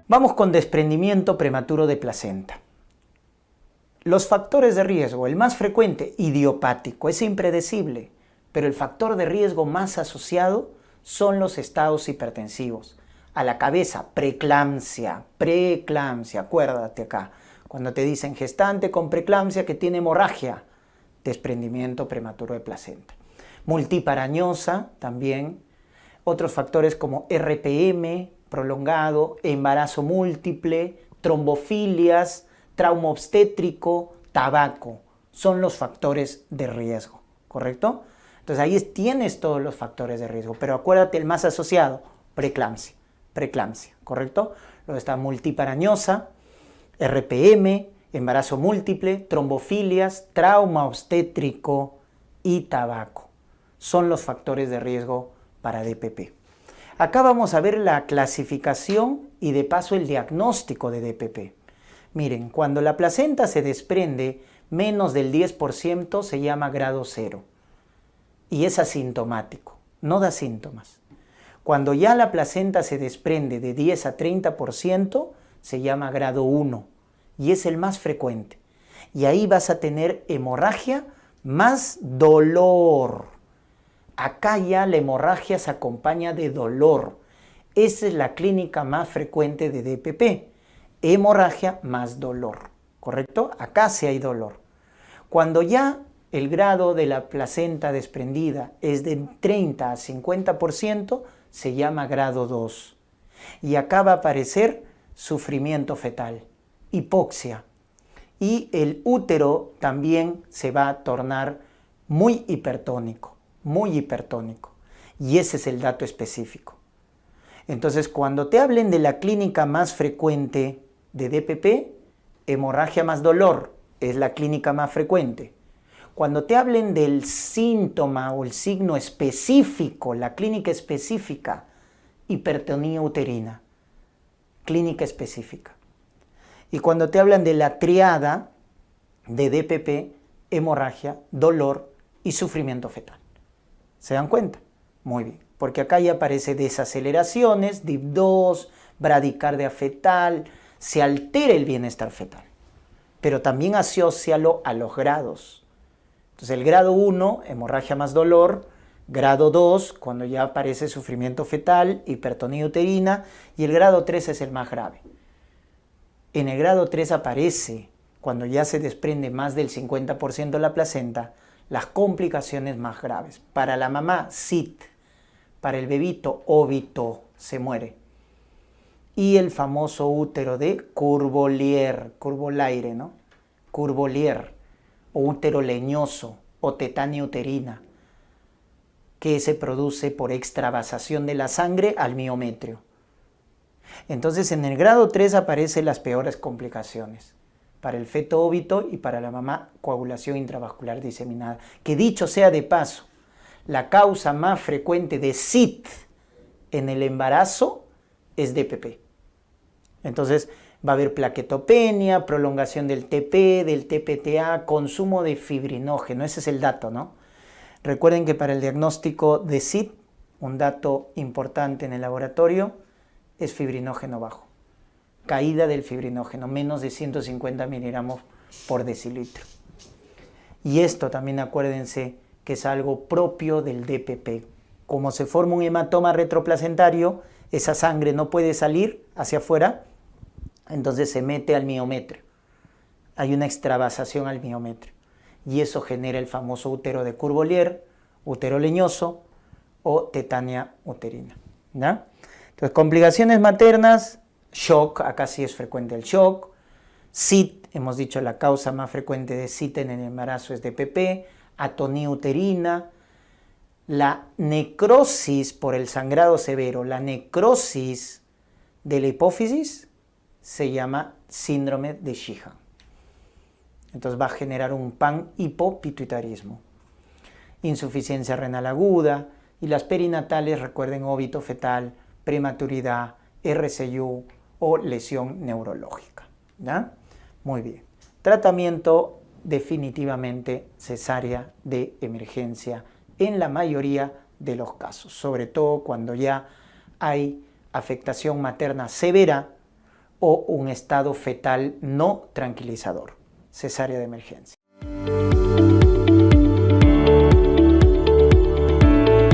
Vamos con desprendimiento prematuro de placenta. Los factores de riesgo, el más frecuente, idiopático, es impredecible, pero el factor de riesgo más asociado son los estados hipertensivos. A la cabeza, preeclampsia, acuérdate acá. Cuando te dicen gestante con preeclampsia que tiene hemorragia, desprendimiento prematuro de placenta. Multiparañosa también. Otros factores como RPM prolongado, embarazo múltiple, trombofilias, trauma obstétrico, tabaco. Son los factores de riesgo, ¿correcto? Entonces ahí tienes todos los factores de riesgo, pero acuérdate el más asociado, preeclampsia, ¿correcto? Luego está multiparañosa, RPM, embarazo múltiple, trombofilias, trauma obstétrico y tabaco. Son los factores de riesgo para DPP. Acá vamos a ver la clasificación y de paso el diagnóstico de DPP. Miren, cuando la placenta se desprende menos del 10% se llama grado 0 y es asintomático, no da síntomas. Cuando ya la placenta se desprende de 10 a 30% se llama grado 1 y es el más frecuente. Y ahí vas a tener hemorragia más dolor. Acá ya la hemorragia se acompaña de dolor. Esa es la clínica más frecuente de DPP. Hemorragia más dolor, ¿correcto? Acá sí hay dolor. Cuando ya el grado de la placenta desprendida es de 30 a 50%, se llama grado 2. Y acá va a aparecer sufrimiento fetal, hipoxia. Y el útero también se va a tornar muy hipertónico. Y ese es el dato específico. Entonces, cuando te hablen de la clínica más frecuente de DPP, hemorragia más dolor es la clínica más frecuente. Cuando te hablen del síntoma o el signo específico, la clínica específica, hipertonía uterina, clínica específica. Y cuando te hablan de la triada de DPP, hemorragia, dolor y sufrimiento fetal. ¿Se dan cuenta? Muy bien, porque acá ya aparece desaceleraciones, DIP2, bradicardia fetal, se altera el bienestar fetal, pero también asócialo a los grados. Entonces el grado 1, hemorragia más dolor, grado 2, cuando ya aparece sufrimiento fetal, hipertonía uterina, y el grado 3 es el más grave. En el grado 3 aparece, cuando ya se desprende más del 50% de la placenta, las complicaciones más graves. Para la mamá, SIT. Para el bebito, óbito, se muere. Y el famoso útero de Curbolier, Curbolaire, ¿no? Curbolier, o útero leñoso, o tetania uterina, que se produce por extravasación de la sangre al miometrio. Entonces, en el grado 3 aparecen las peores complicaciones. Para el feto óbito y para la mamá, coagulación intravascular diseminada. Que dicho sea de paso, la causa más frecuente de SIT en el embarazo es DPP. Entonces va a haber plaquetopenia, prolongación del TP, del TPTA, consumo de fibrinógeno. Ese es el dato, ¿no? Recuerden que para el diagnóstico de SIT, un dato importante en el laboratorio es fibrinógeno bajo. Caída del fibrinógeno, menos de 150 miligramos por decilitro. Y esto también acuérdense que es algo propio del DPP. Como se forma un hematoma retroplacentario, esa sangre no puede salir hacia afuera, entonces se mete al miometrio. Hay una extravasación al miometrio. Y eso genera el famoso útero de Curbolier, útero leñoso o tetania uterina. ¿Ya? Entonces, complicaciones maternas, shock, acá sí es frecuente el shock. SIT, hemos dicho la causa más frecuente de SIT en el embarazo es DPP, atonía uterina, la necrosis por el sangrado severo, la necrosis de la hipófisis se llama síndrome de Sheehan. Entonces va a generar un panhipopituitarismo, insuficiencia renal aguda y las perinatales, recuerden, óbito fetal, prematuridad, RCU o lesión neurológica. ¿Ya? Muy bien. Tratamiento definitivamente cesárea de emergencia en la mayoría de los casos, sobre todo cuando ya hay afectación materna severa o un estado fetal no tranquilizador. Cesárea de emergencia.